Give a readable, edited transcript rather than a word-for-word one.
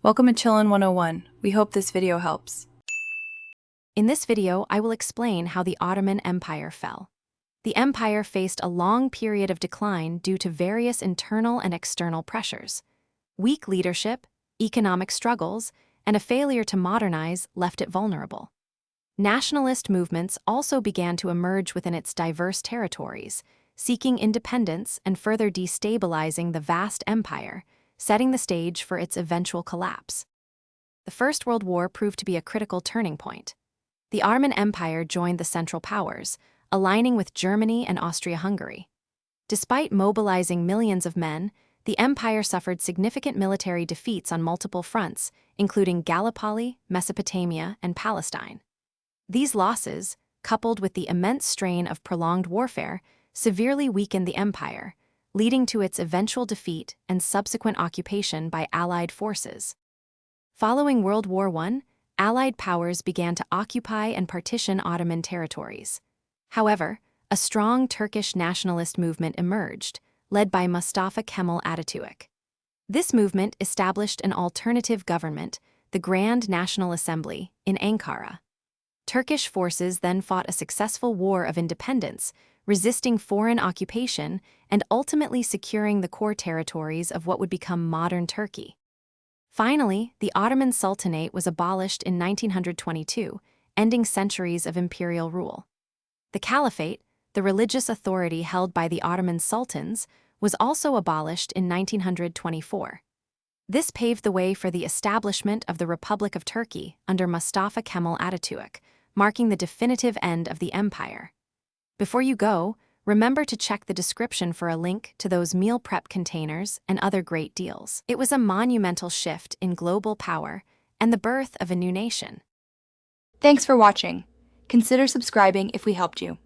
Welcome to Chillin' 101. We hope this video helps. In this video, I will explain how the Ottoman Empire fell. The empire faced a long period of decline due to various internal and external pressures. Weak leadership, economic struggles, and a failure to modernize left it vulnerable. Nationalist movements also began to emerge within its diverse territories, seeking independence and further destabilizing the vast empire, setting the stage for its eventual collapse. The First World War proved to be a critical turning point. The Ottoman Empire joined the Central Powers, aligning with Germany and Austria-Hungary. Despite mobilizing millions of men, the empire suffered significant military defeats on multiple fronts, including Gallipoli, Mesopotamia, and Palestine. These losses, coupled with the immense strain of prolonged warfare, severely weakened the empire, leading to its eventual defeat and subsequent occupation by Allied forces. Following World War I, Allied powers began to occupy and partition Ottoman territories. However, a strong Turkish nationalist movement emerged, led by Mustafa Kemal Atatürk. This movement established an alternative government, the Grand National Assembly, in Ankara. Turkish forces then fought a successful war of independence, resisting foreign occupation and ultimately securing the core territories of what would become modern Turkey. Finally, the Ottoman Sultanate was abolished in 1922, ending centuries of imperial rule. The Caliphate, the religious authority held by the Ottoman sultans, was also abolished in 1924. This paved the way for the establishment of the Republic of Turkey under Mustafa Kemal Atatürk, marking the definitive end of the empire. Before you go, remember to check the description for a link to those meal prep containers and other great deals. It was a monumental shift in global power and the birth of a new nation. Thanks for watching. Consider subscribing if we helped you.